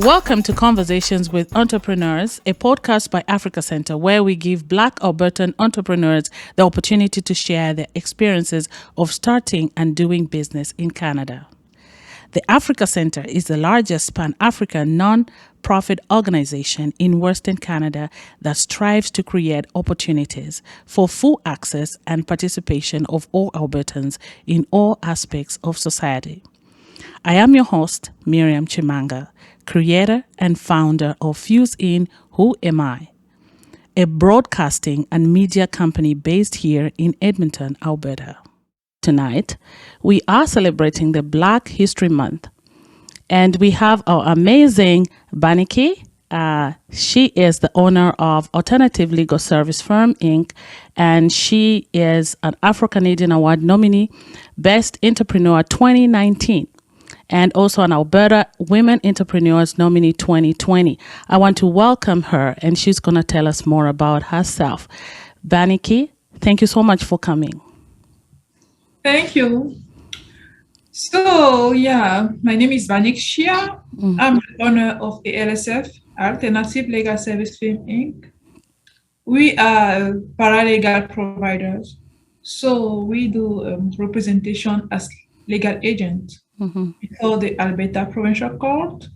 Welcome to Conversations with Entrepreneurs, a podcast by Africa Center where we give Black Albertan entrepreneurs the opportunity to share their experiences of starting and doing business in Canada. The Africa Center is the largest Pan-African non-profit organization in Western Canada that strives to create opportunities for full access and participation of all Albertans in all aspects of society. I am your host, Miriam Chimanga, creator and founder of Fuse In Who Am I, a broadcasting and media company based here in Edmonton, Alberta. Tonight, we are celebrating the Black History Month, and we have our amazing Banyk. She is the owner of Alternative Legal Service Firm, Inc., and she is an Afro-Canadian Award nominee, Best Entrepreneur 2019. And also an Alberta Women Entrepreneurs Nominee 2020. I want to welcome her, and she's going to tell us more about herself. Banyk, thank you so much for coming. Thank you. So, my name is Banyk Chia. I'm the owner of ALSF, Alternative Legal Service Firm, Inc. We are paralegal providers. So, we do representation as legal agents. Before the Alberta Provincial Court,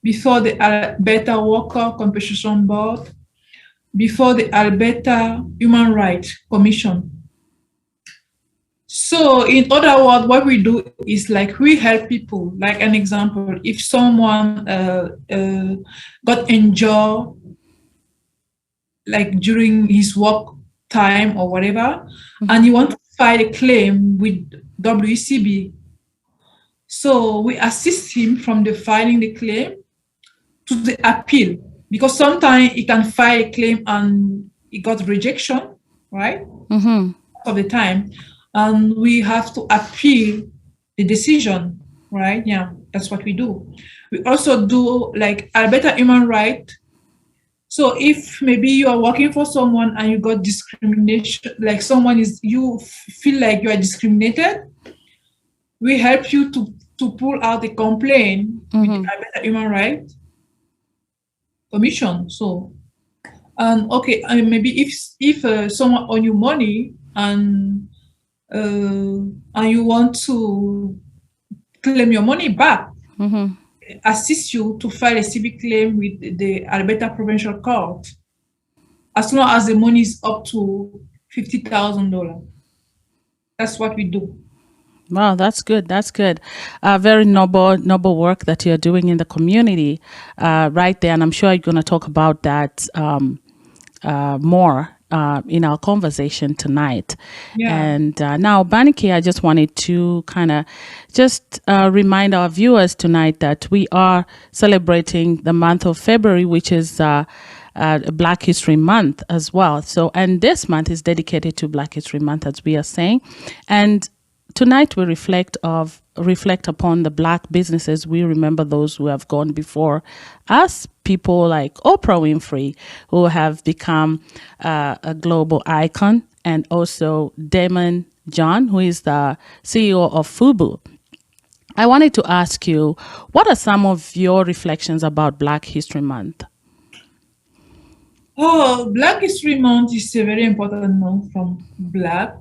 before the Alberta Worker Compensation Board, before the Alberta Human Rights Commission. So in other words, what we do is like we help people. Like an example, if someone got injured like during his work time or whatever, and he wants to file a claim with WCB, so we assist him from the filing the claim to the appeal, because sometimes he can file a claim and he got rejection, right? Of the time, and we have to appeal the decision, right? Yeah, that's what we do. We also do like Alberta human right. So if maybe you are working for someone and you got discrimination, like you feel like you are discriminated, we help you to pull out the complaint with the Alberta Human Rights Commission. So, maybe if someone owe you money and you want to claim your money back, assist you to file a civic claim with the Alberta Provincial Court, as long as the money is up to $50,000. That's what we do. Wow, that's good. That's good. Very noble work that you're doing in the community right there. And I'm sure you're going to talk about that more in our conversation tonight. Yeah. And now, Banyk, I just wanted to kind of just remind our viewers tonight that we are celebrating the month of February, which is Black History Month as well. So, and this month is dedicated to Black History Month, as we are saying. And tonight we reflect upon the Black businesses. We remember those who have gone before us, people like Oprah Winfrey, who have become a global icon, and also Damon John, who is the CEO of FUBU. I wanted to ask you, what are some of your reflections about Black History Month? Oh, Black History Month is a very important month from Black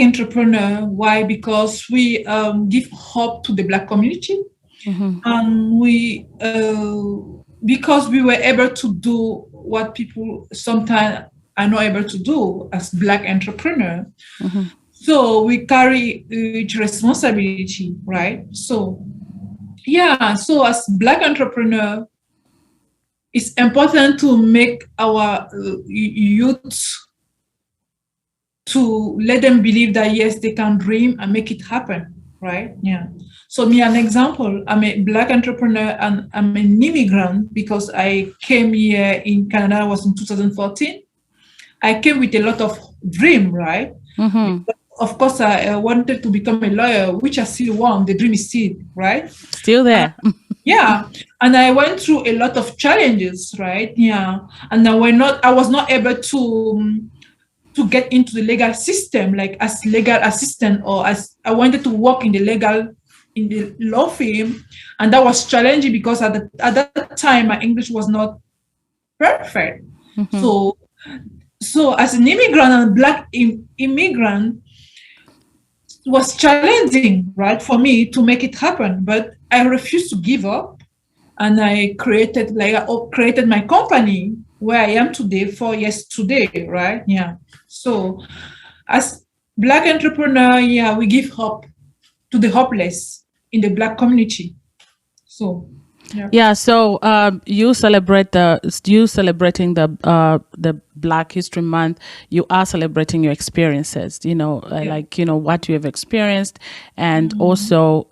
entrepreneur. Why? Because we give hope to the Black community, and because we were able to do what people sometimes are not able to do as Black entrepreneur. So we carry responsibility, right? So as Black entrepreneur, it's important to make our youth, to let them believe that, yes, they can dream and make it happen, right? Yeah. So me, an example, I'm a Black entrepreneur and I'm an immigrant because I came here in Canada, was in 2014. I came with a lot of dream, right? Of course, I wanted to become a lawyer, which I still want. The dream is still, right? Still there. And I went through a lot of challenges, right? Yeah. And I was not able to get into the legal system, like as legal assistant, or as I wanted to work in the legal in the law firm, and that was challenging because at that time my English was not perfect. So as an immigrant and black immigrant, it was challenging, right, for me to make it happen. But I refused to give up, and I created my company where I am today, 4 years today, right? Yeah. So as black entrepreneur, yeah, we give hope to the hopeless in the black community. So yeah. Yeah, so you celebrating the Black History Month. You are celebrating your experiences. Yeah. like what you have experienced, and also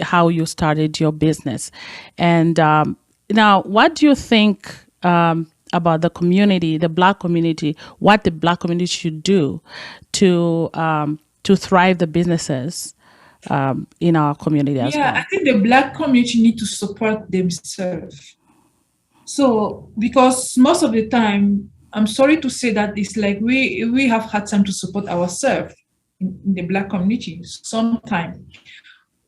how you started your business. And now, what do you think about the community, the Black community? What the Black community should do to thrive the businesses in our community as Yeah, I well? think the black community need to support themselves. So because most of the time, I'm sorry to say that it's like we have had time to support ourselves in the black community. Sometimes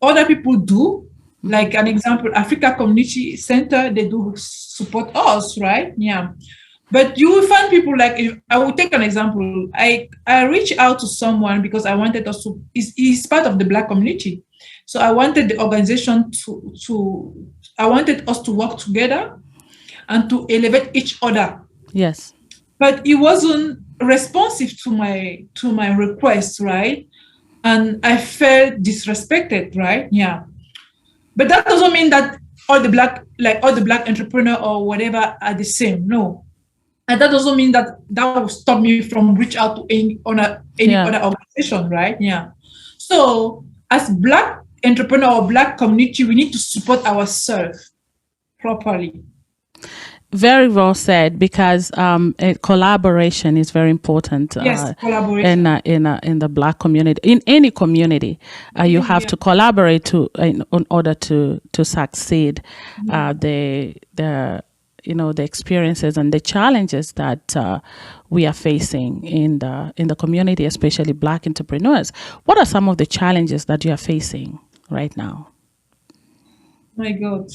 other people do, like an example, Africa Community Center, they do support us, right? Yeah. But you will find people like, if I will take an example. I reached out to someone because I wanted us to. He's part of the black community, so I wanted the organization to. I wanted us to work together and to elevate each other. Yes. But he wasn't responsive to my request, right? And I felt disrespected, right? Yeah. But that doesn't mean that all the black entrepreneur or whatever are the same. No. And that doesn't mean that that will stop me from reach out to any Yeah. other organization, right? Yeah. So as black entrepreneur or black community, we need to support ourselves properly. Very well said, because collaboration is very important Yes, collaboration. in the Black community, in any community. You have Yeah. to collaborate in order to succeed. The experiences and the challenges that we are facing in the community, especially Black entrepreneurs. What are some of the challenges that you are facing right now? My God,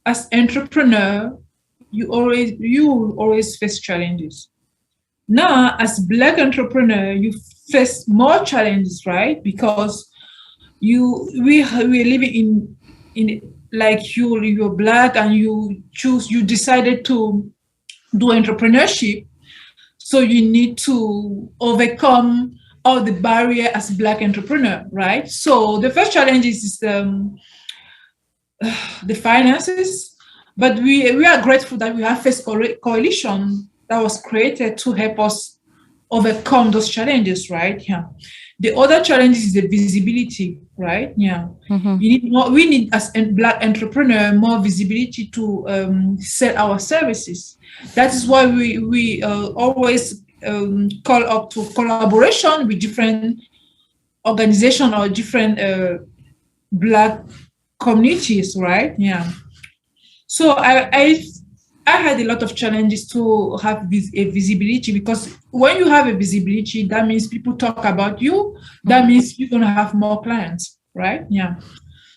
as entrepreneur, you will always face challenges. Now, as black entrepreneur, you face more challenges, right? Because we're living in like you're black and you decided to do entrepreneurship, so you need to overcome all the barrier as black entrepreneur, right? So the first challenge is the finances, but we are grateful that we have first coalition that was created to help us overcome those challenges, right? Yeah. The other challenge is the visibility, right? Yeah. We need as a black entrepreneur more visibility to sell our services. That is why we always call up to collaboration with different organization or different black communities, right? Yeah. So I had a lot of challenges to have a visibility, because when you have a visibility, that means people talk about you. That means you're gonna have more clients, right? Yeah.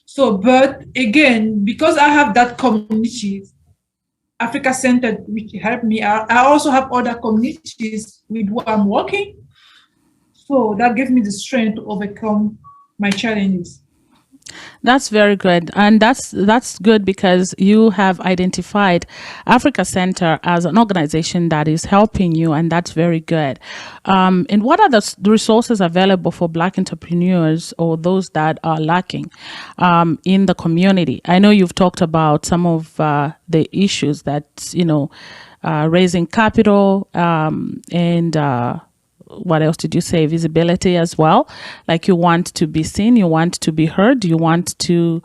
So, but again, because I have that community, Africa Center, which helped me, I also have other communities with who I'm working. So that gave me the strength to overcome my challenges. That's very good, and that's good because you have identified Africa Center as an organization that is helping you, and that's very good. And what are the resources available for Black entrepreneurs or those that are lacking in the community? I know you've talked about some of the issues that raising capital and what else did you say? Visibility as well. Like, you want to be seen, you want to be heard, you want to,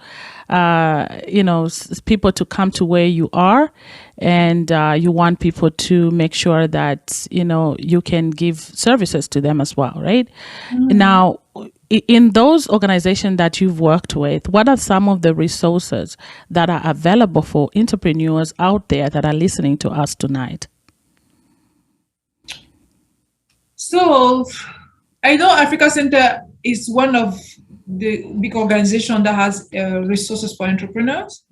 people to come to where you are, and you want people to make sure that you can give services to them as well, right? Now, in those organizations that you've worked with, what are some of the resources that are available for entrepreneurs out there that are listening to us tonight? So I know Africa Center is one of the big organization that has resources for entrepreneurs.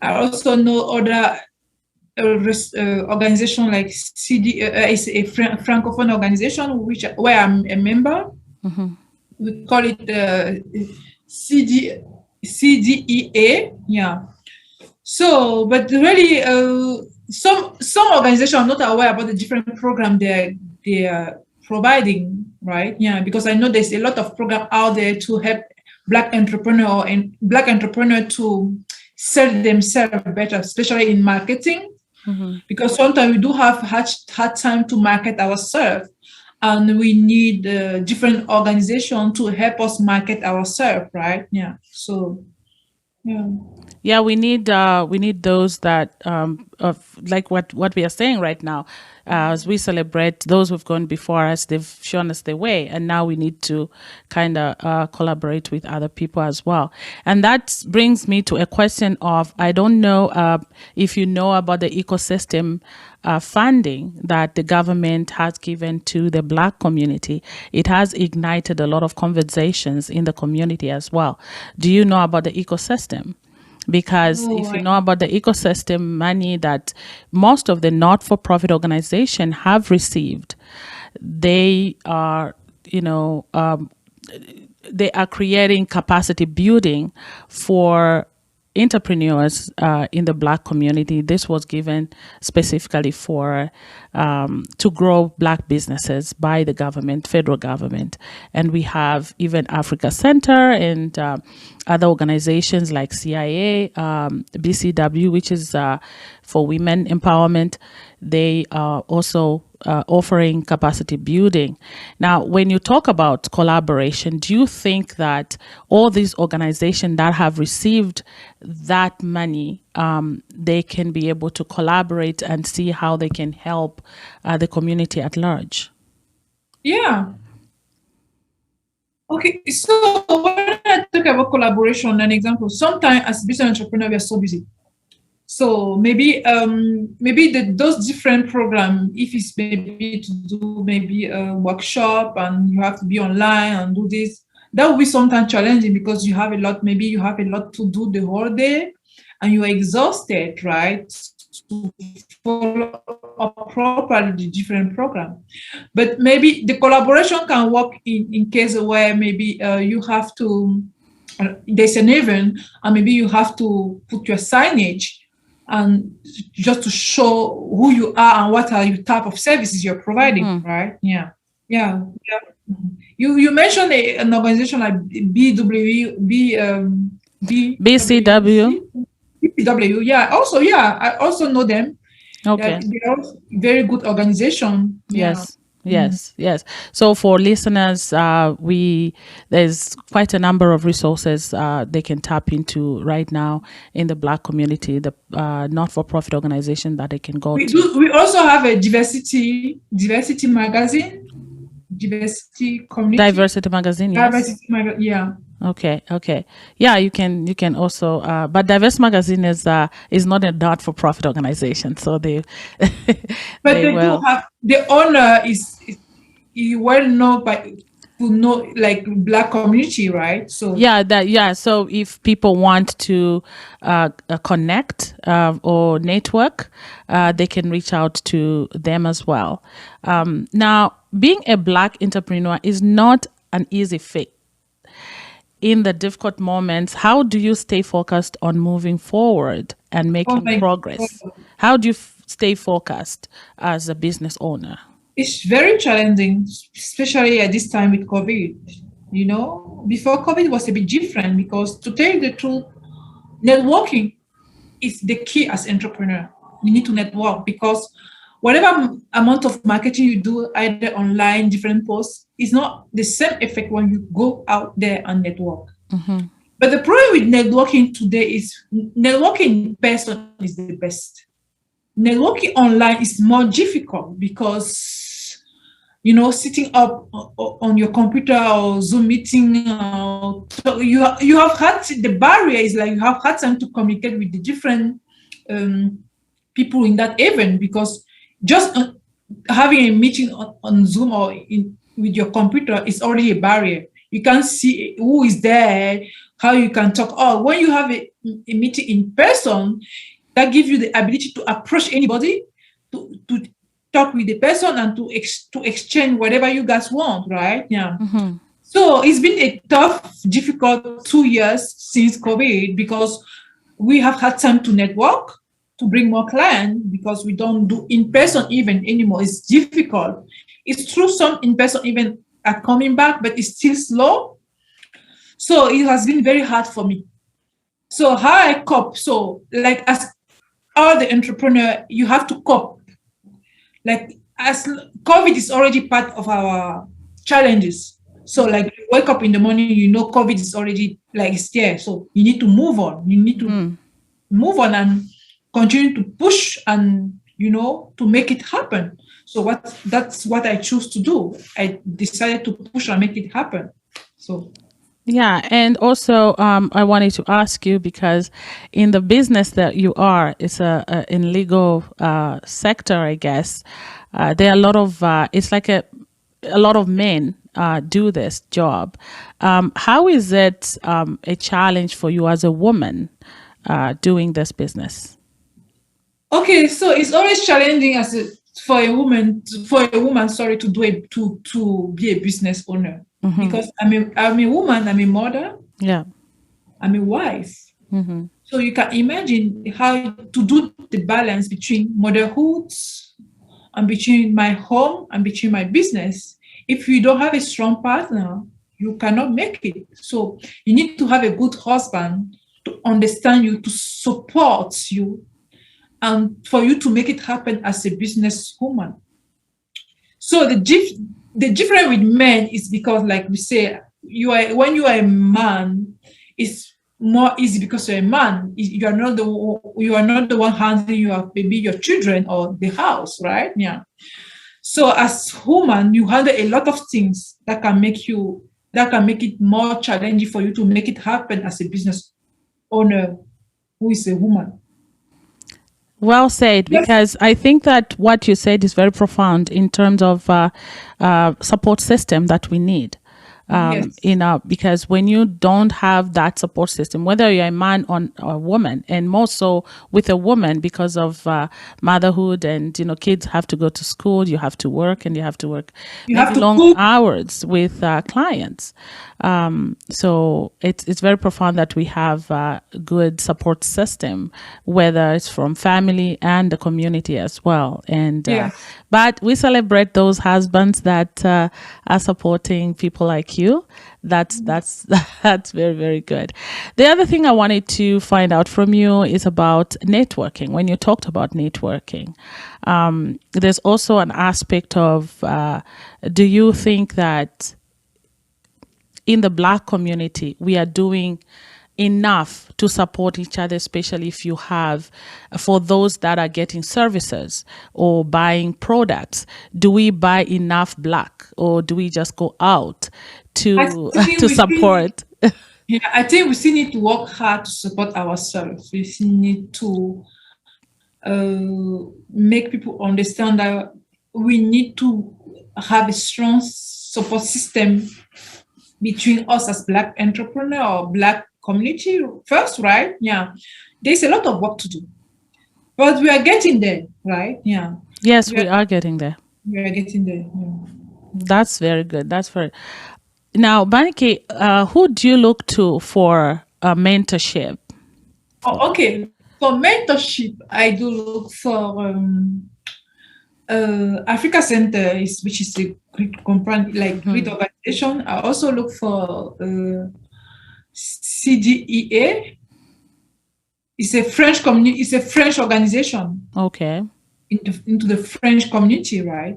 I also know other organization like CD is a francophone organization where I'm a member. We call it CDEA. Yeah. So, but really, some organizations are not aware about the different program they are providing, right? Yeah, because I know there's a lot of program out there to help Black entrepreneur to sell themselves better, especially in marketing. Because sometimes we do have hard time to market ourselves, and we need different organization to help us market ourselves, right? Yeah. So, yeah. Yeah, we need those that of like what we are saying right now. As we celebrate those who've gone before us, they've shown us the way, and now we need to kind of collaborate with other people as well. And that brings me to a question of, I don't know if you know about the ecosystem funding that the government has given to the Black community. It has ignited a lot of conversations in the community as well. Do you know about the ecosystem? Because if you know about the ecosystem money that most of the not-for-profit organizations have received, they are, they are creating capacity building for entrepreneurs in the Black community. This was given specifically for to grow Black businesses by the government, federal government. And we have even Africa Center and other organizations like CIA, BCW, which is for women empowerment. They are also offering capacity building. Now, when you talk about collaboration, do you think that all these organizations that have received that money, they can be able to collaborate and see how they can help the community at large? Yeah. Okay, so when I talk about collaboration, an example, sometimes as business entrepreneur, we are so busy. So maybe those different programs, if it's maybe to do maybe a workshop and you have to be online and do this, that will be sometimes challenging because you have a lot to do the whole day and you are exhausted, right? To follow up properly the different program. But maybe the collaboration can work in case where maybe you have to, there's an event and maybe you have to put your signage and just to show who you are and what are your type of services you're providing, right? Yeah. You mentioned an organization like BCW. BCW. Yeah. Also, yeah, I also know them. Okay. They're very good organization. Yes. Yes. So for listeners, there's quite a number of resources they can tap into right now in the Black community, the not-for-profit organization that they can go to. We also have a diversity magazine, diversity community. Diversity magazine, yes. Yeah. Okay. Yeah, you can also, but Diverse Magazine is not a not-for-profit organization, so they. But they do have, the owner is well known to know like Black community, right? So So if people want to connect or network, they can reach out to them as well. Now, being a Black entrepreneur is not an easy feat. In the difficult moments, how do you stay focused on moving forward and making progress? God. How do you stay focused as a business owner? It's very challenging, especially at this time with COVID. Before COVID was a bit different because, to tell you the truth, networking is the key as entrepreneur. You need to network because whatever amount of marketing you do, either online, different posts, is not the same effect when you go out there and network. But the problem with networking today is networking in person is the best. Networking online is more difficult because, sitting up on your computer or Zoom meeting, you have had the barrier is like you have had time to communicate with the different people in that event, because just having a meeting on Zoom or with your computer is already a barrier. You can't see who is there, how you can talk. Oh, when you have a meeting in person, that gives you the ability to approach anybody, to talk with the person, and to exchange whatever you guys want, right? Yeah. So it's been a tough, difficult 2 years since COVID, because we have had time to network, to bring more clients, because we don't do in-person event anymore. It's difficult. It's true some in-person events are coming back, but it's still slow. So it has been very hard for me. So how I cope? So like as all the entrepreneur, you have to cope. Like as COVID is already part of our challenges. So like you wake up in the morning, COVID is already like it's there. So you need to move on. You need to move on and continue to push and to make it happen. So that's what I choose to do. I decided to push and make it happen. So yeah, and also I wanted to ask you, because in the business that you are, it's a in legal sector, I guess. There are a lot of it's like a lot of men do this job. How is it a challenge for you as a woman doing this business? okay, so it's always challenging for a woman, sorry, to be a business owner, because I'm a woman, I'm a mother, Yeah. I'm a wife. So you can imagine how to do the balance between motherhood and between my home and between my business. If you don't have a strong partner, you cannot make it. So you need to have a good husband to understand you, to support you, and for you to make it happen as a businesswoman. So the difference with men is because, like we say, when you are a man, it's more easy because you're a man. You are not the one handling your children or the house, right? Yeah. So as woman, you handle a lot of things that can make it more challenging for you to make it happen as a business owner who is a woman. Well said, Yes. because I think that what you said is very profound in terms of support system that we need. Yes. Because when you don't have that support system, whether you're a man or a woman, and more so with a woman because of motherhood, and kids have to go to school, you have to work, and you have to work You have maybe to long cook. hours with clients. So it's very profound that we have a good support system, whether it's from family and the community as well. And Yeah. but we celebrate those husbands that are supporting people like you. That's that's very, very good. The other thing I wanted to find out from you is about networking. When you talked about networking, there's also an aspect of do you think that in the Black community we are doing enough to support each other, especially if you have, for those that are getting services or buying products? Do we buy enough Black, or do we just go out I to think to we still, support? yeah, I think we still need to work hard to support ourselves. We still need to make people understand that we need to have a strong support system between us as Black entrepreneur or Black community first, right? Yeah. There's a lot of work to do, but we are getting there, right? Yeah. Yes, We we are, are getting there. we are getting there. Yeah. That's very good. That's very. Now, Banyk, who do you look to for mentorship? Oh, okay. For mentorship, I do look for Africa Center, which is a great organization. I also look for CDEA. It's a French community. It's a French organization Okay. into the French community, right?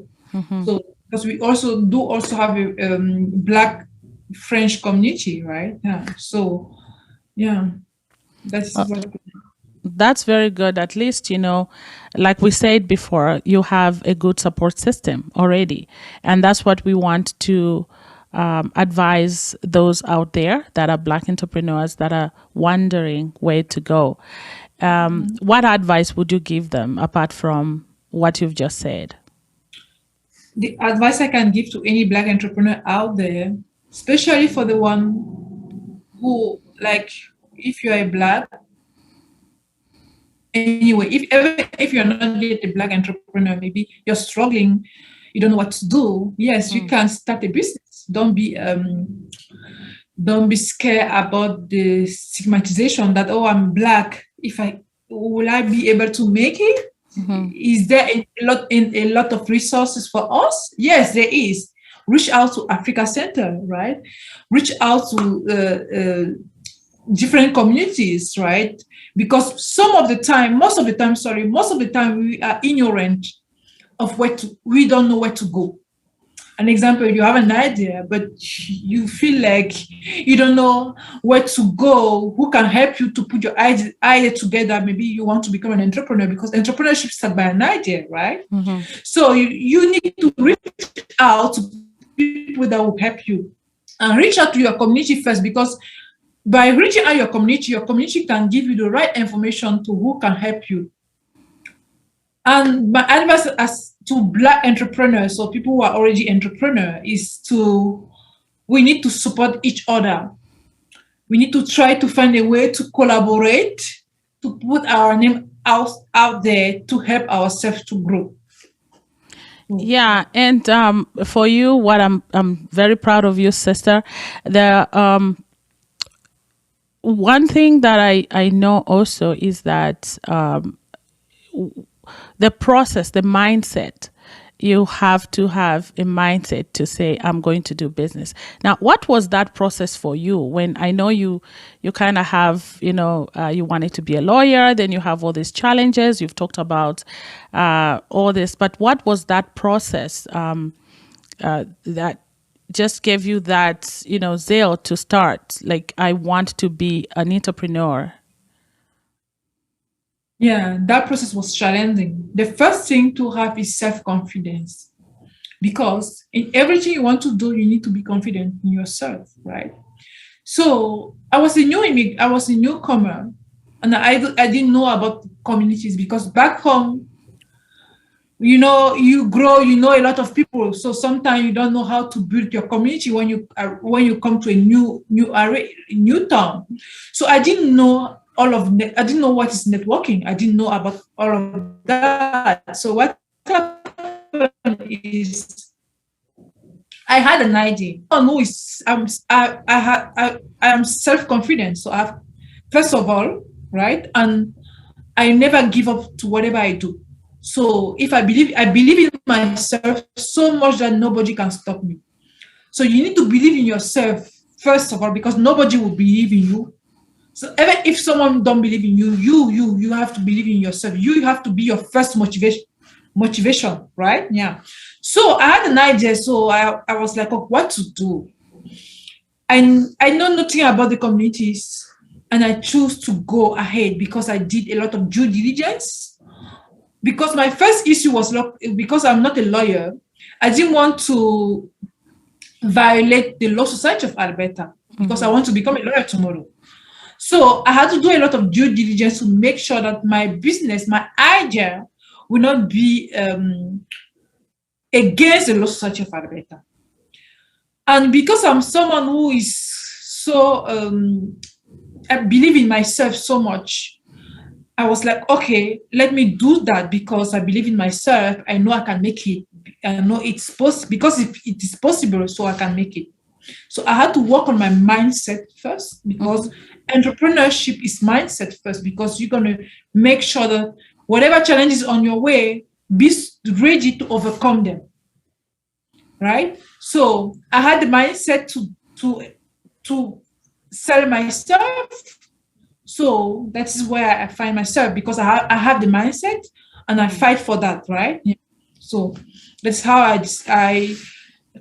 So because we also have a Black French community, right? Yeah. So yeah, that's what. That's very good. At least, like we said before, you have a good support system already. And that's what we want to advise those out there that are Black entrepreneurs that are wondering where to go. What advice would you give them apart from what you've just said? The advice I can give to any Black entrepreneur out there especially for the one who, like, if you're a black, anyway, if you're not yet a black entrepreneur, maybe you're struggling, you don't know what to do. Yes, you can start a business. Don't be scared about the stigmatization that, oh, I'm black. If I will I be able to make it? Is there a lot of resources for us? Yes, there is. Reach out to Africa Center, right? Reach out to different communities, right? Because most of the time, we are ignorant of we don't know where to go. An example, you have an idea, but you feel like you don't know where to go, who can help you to put your idea together. Maybe you want to become an entrepreneur, because entrepreneurship starts by an idea, right? So you need to reach out to people that will help you, and reach out to your community first, because by reaching out your community can give you the right information to who can help you. And my advice as to black entrepreneurs, or people who are already entrepreneur, is we need to support each other. We need to try to find a way to collaborate, to put our name out there, to help ourselves to grow. Yeah, and for you, what I'm very proud of you, sister. The one thing that I know also is that the process, the mindset. You have to have a mindset to say, I'm going to do business. Now, what was that process for you? When I know you kind of have, you wanted to be a lawyer, then you have all these challenges. You've talked about all this, but what was that process that just gave you that, zeal to start? Like, I want to be an entrepreneur. Yeah, that process was challenging. The first thing to have is self-confidence, because in everything you want to do, you need to be confident in yourself, right? So I was a newcomer, and I didn't know about communities, because back home, you grow, you know a lot of people. So sometimes you don't know how to build your community when you come to a new area, new town. So I didn't know I didn't know what is networking. I didn't know about all of that. So what happened is, I had an idea. Oh no, I am self-confident. So first of all, right, and I never give up to whatever I do. So if I believe in myself so much that nobody can stop me. So you need to believe in yourself first of all, because nobody will believe in you. So even if someone don't believe in you, you have to believe in yourself. You have to be your first motivation, right? Yeah. So I had an idea. So I was like, oh, what to do? And I know nothing about the communities, and I choose to go ahead because I did a lot of due diligence. Because my first issue was, because I'm not a lawyer, I didn't want to violate the Law Society of Alberta, because I want to become a lawyer tomorrow. So I had to do a lot of due diligence to make sure that my business, my idea, will not be against the Law Society of Alberta. And because I'm someone who is so, I believe in myself so much, I was like, okay, let me do that, because I believe in myself. I know I can make it. I know it's possible, because if it is possible, so I can make it. So I had to work on my mindset first, because entrepreneurship is mindset first, because you're going to make sure that whatever challenges on your way, be ready to overcome them. Right? So I had the mindset to sell myself. So that is where I find myself, because I have the mindset, and I fight for that, right? Yeah. So that's how I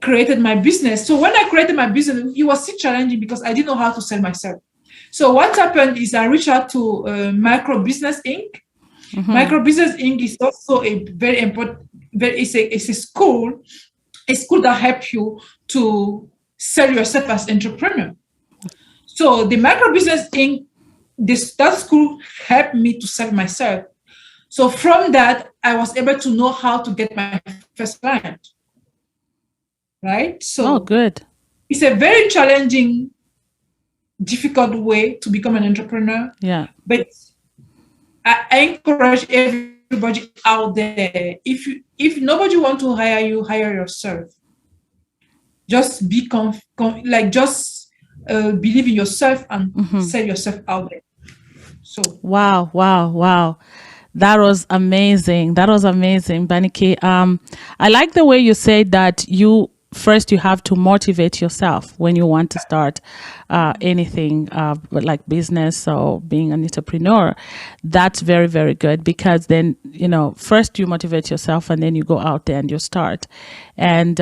created my business. So when I created my business, it was still challenging, because I didn't know how to sell myself. So what happened is, I reached out to Micro Business Inc. Micro Business Inc. is also a very important, it's a school that helps you to sell yourself as entrepreneur. So the Micro Business Inc., that school helped me to sell myself. So from that, I was able to know how to get my first client. Right? Oh, So good. it's a very challenging, difficult way to become an entrepreneur. Yeah. But I encourage everybody out there. If nobody want to hire you, hire yourself. Just be just believe in yourself and sell yourself out there. So Wow, wow, wow. That was amazing. That was amazing, Banyk. I like the way you said that you have to motivate yourself when you want to start anything like business or being an entrepreneur. That's very, very good, because then, first you motivate yourself and then you go out there and you start. And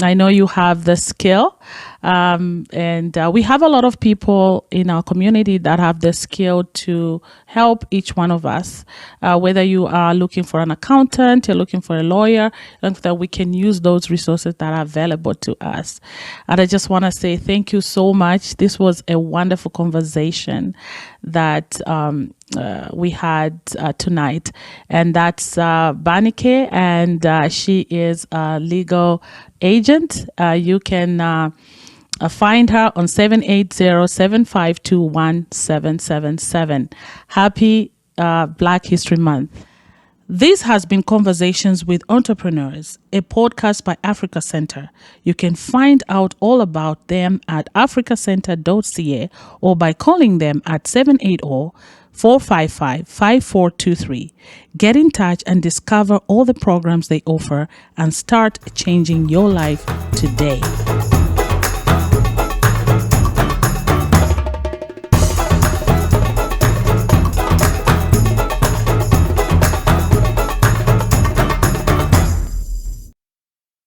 I know you have the skill, and we have a lot of people in our community that have the skill to help each one of us. Whether you are looking for an accountant, you're looking for a lawyer, that we can use those resources that are available to us. And I just want to say thank you so much. This was a wonderful conversation that we had tonight, and that's Banyk, and she is a legal agent. You can find her on 780-752-1777. Happy Black History Month. This has been Conversations with Entrepreneurs, a podcast by Africa Center. You can find out all about them at africacenter.ca or by calling them at 780-455-5423. Get in touch and discover all the programs they offer and start changing your life today.